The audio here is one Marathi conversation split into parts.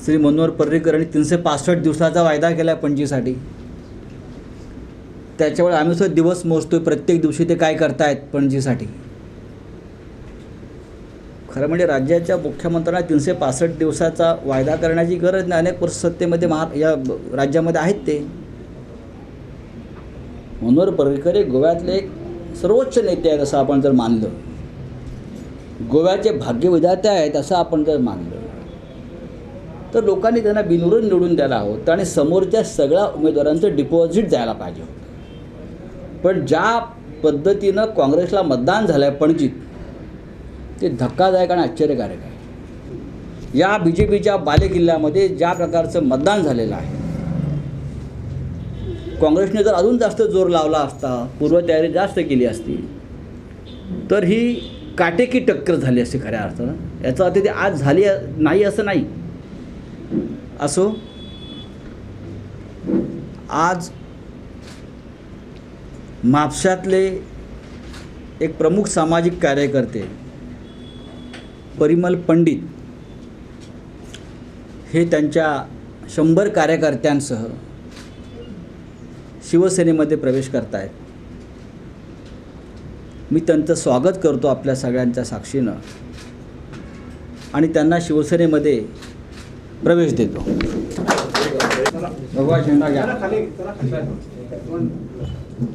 श्री मनोहर पर्रीकर यांनी 365 दिवसाचा वायदा केला आहे पणजीसाठी. त्याच्यामुळे आम्ही सुद्धा दिवस मोजतोय प्रत्येक दिवशी ते काय करतायत पणजीसाठी. खरं म्हणजे राज्याच्या मुख्यमंत्र्यांना 365 दिवसाचा वायदा करण्याची गरज नाही. अनेक वर्ष सत्तेमध्ये या राज्यामध्ये आहेत ते. मनोहर पर्रीकर हे गोव्यातले एक सर्वोच्च नेते आहेत असं आपण जर मानलं, गोव्याचे भाग्यविधाते आहेत असं आपण जर मानलं, तर लोकांनी त्यांना बिनविरोध निवडून द्यायला हवं होतं आणि समोरच्या सगळ्या उमेदवारांचं डिपॉझिट जायला पाहिजे होतं. पण ज्या पद्धतीनं काँग्रेसला मतदान झालं आहे पणजीत, ते धक्कादायक आणि आश्चर्यकारक आहे. या BJPच्या बालेकिल्ल्यामध्ये ज्या प्रकारचं मतदान झालेलं आहे, काँग्रेसने जर अजून जास्त जोर लावला असता, पूर्वतयारी जास्त केली असती, तर ही काटेकी टक्कर झाली असती खऱ्या अर्थानं. याचा अर्थ ते आज झाली नाही असं नाही. असो, आज म्हापशातले एक प्रमुख सामाजिक कार्यकर्ते परिमल पंडित हे त्यांच्या 100 कार्यकर्त्यांसह शिवसेनेमध्ये प्रवेश करत आहेत. मी त्यांचं स्वागत करतो आपल्या सगळ्यांच्या साक्षीनं आणि त्यांना शिवसेनेमध्ये प्रवेश देतो. भगवा झेंडा घ्या.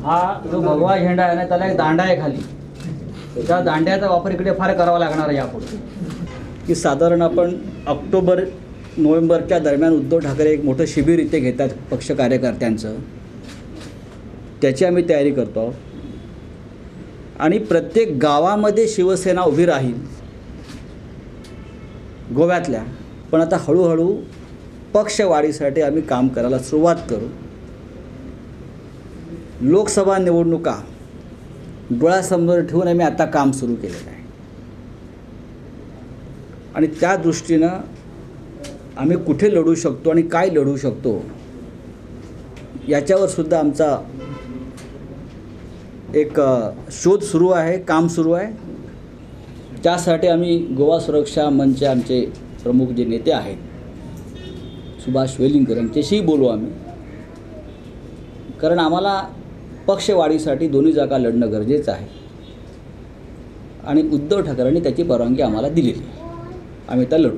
हा जो भगवा झेंडा आहे ना, त्याला एक दांडा आहे खाली. त्या दांड्याचा वापर इकडे फार करावा लागणार आहे यापुढे. की साधारण आपण ऑक्टोबर-नोव्हेंबरच्या दरम्यान उद्धव ठाकरे एक मोठं शिबिर इथे घेतात पक्ष कार्यकर्त्यांचं. त्याची आम्ही तयारी करतो आणि प्रत्येक गावामध्ये शिवसेना उभी राहील गोव्यातल्या. पण आता हळूहळू पक्षवाढीसाठी आम्ही काम करायला सुरुवात करू. लोकसभा निवडणुका डोळ्यासमोर ठेवून आम्ही आता काम सुरू केलेलं आहे आणि त्या दृष्टीनं आम्ही कुठे लढू शकतो आणि काय लढू शकतो याच्यावर सुद्धा आमचा एक शोध सुरू आहे, काम सुरू आहे. त्यासाठी आम्ही गोवा सुरक्षा मंचचे आमचे प्रमुख जे नेते आहेत सुभाष वेलिंगकर यांच्याशीही बोलू आम्ही. कारण आम्हाला पक्षवाढीसाठी दोन्ही जागा लढणं गरजेचं आहे आणि उद्धव ठाकरेंनी त्याची परवानगी आम्हाला दिलेली आहे. आम्ही त्या लढू.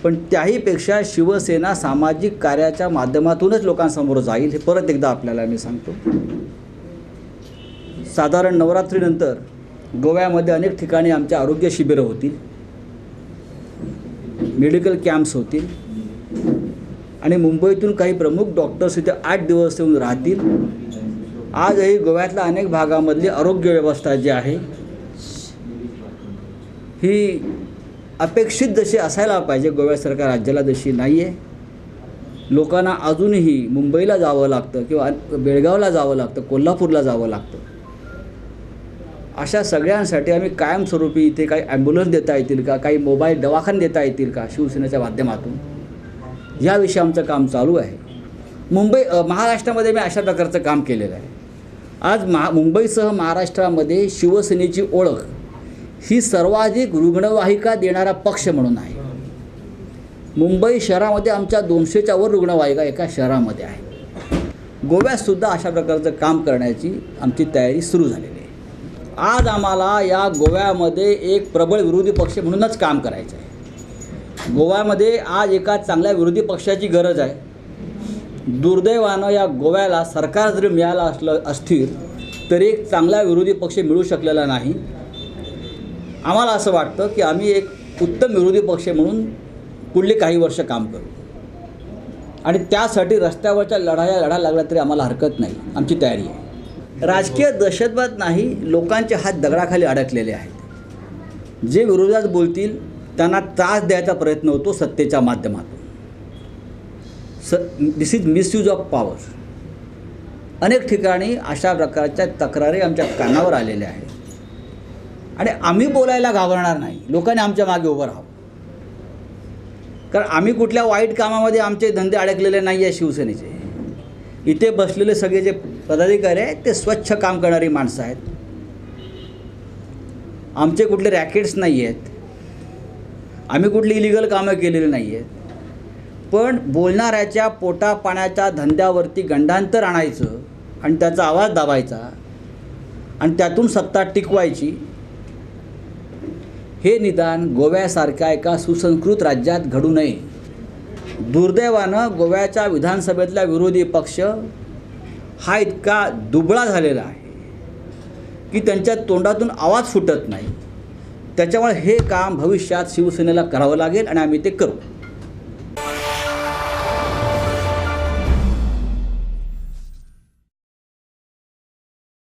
पण त्याहीपेक्षा शिवसेना सामाजिक कार्याच्या माध्यमातूनच लोकांसमोर जाईल हे परत एकदा आपल्याला मी सांगतो. साधारण नवरात्रीनंतर गोव्यामध्ये अनेक ठिकाणी आमच्या आरोग्य शिबिरं होतील, मेडिकल कॅम्प्स होतील आणि मुंबईतून काही प्रमुख डॉक्टर्स इथे 8 दिवस येऊन राहतील. आजही गोव्यातल्या अनेक भागामधली आरोग्य व्यवस्था जी आहे ही अपेक्षित जशी असायला पाहिजे गोव्यासारख्या राज्याला जशी नाही आहे. लोकांना अजूनही मुंबईला जावं लागतं किंवा बेळगावला जावं लागतं, कोल्हापूरला जावं लागतं. अशा सगळ्यांसाठी आम्ही कायमस्वरूपी इथे काही ॲम्ब्युलन्स देता येतील का, काही मोबाईल दवाखाने देता येतील का शिवसेनेच्या माध्यमातून, याविषयी आमचं काम चालू आहे. महाराष्ट्रामध्ये मी अशा प्रकारचं काम केलेलं आहे. आज मुंबईसह महाराष्ट्रामध्ये शिवसेनेची ओळख ही सर्वाधिक रुग्णवाहिका देणारा पक्ष म्हणून आहे. मुंबई शहरामध्ये आमच्या 200च्या वर रुग्णवाहिका एका शहरामध्ये आहे. गोव्यातसुद्धा अशा प्रकारचं काम करण्याची आमची तयारी सुरू झालेली आहे. आज आम्हाला या गोव्यामध्ये एक प्रबळ विरोधी पक्ष म्हणूनच काम करायचं आहे. गोव्यामध्ये आज एका चांगल्या विरोधी पक्षाची गरज आहे. दुर्दैवानं या गोव्याला सरकार जरी मिळालं असलं अस्थिर तरी एक चांगला विरोधी पक्ष मिळू शकलेला नाही. आम्हाला असं वाटतं की आम्ही एक उत्तम विरोधी पक्ष म्हणून पुढली काही वर्ष काम करू आणि त्यासाठी रस्त्यावरच्या लढाया लागल्या तरी आम्हाला हरकत नाही. आमची तयारी आहे. राजकीय दहशतवाद नाही, लोकांचे हात दगडाखाली अडकलेले आहेत. जे विरोधात बोलतील त्यांना त्रास द्यायचा प्रयत्न होतो सत्तेच्या माध्यमातून. दिस इज मिसयूज ऑफ पॉवर. अनेक ठिकाणी अशा प्रकारच्या तक्रारी आमच्या कानावर आलेल्या आहेत आणि आम्ही बोलायला घाबरणार नाही. लोकांनी आमच्या मागे उभं राहावं. कारण आम्ही कुठल्या वाईट कामामध्ये आमचे धंदे अडकलेले नाही आहे शिवसेनेचे. इथे बसलेले सगळे जे पदाधिकारी आहेत ते स्वच्छ काम करणारी माणसं आहेत. आमचे कुठले रॅकेट्स नाही आहेत. आम्ही कुठली इलिगल कामं केलेली नाही आहेत. पण बोलणाऱ्याच्या पोटापाण्याच्या धंद्यावरती गंडांतर आणायचं आणि त्याचा आवाज दाबायचा आणि त्यातून सत्ता टिकवायची, हे निदान गोव्यासारख्या एका सुसंस्कृत राज्यात घडू नये. दुर्दैवानं गोव्याच्या विधानसभेतला विरोधी पक्ष हा इतका दुबळा झालेला आहे की त्यांच्या तोंडातून आवाज फुटत नाही. त्याच्यामुळे हे काम भविष्यात शिवसेनेला करावं लागेल आणि आम्ही ते करू.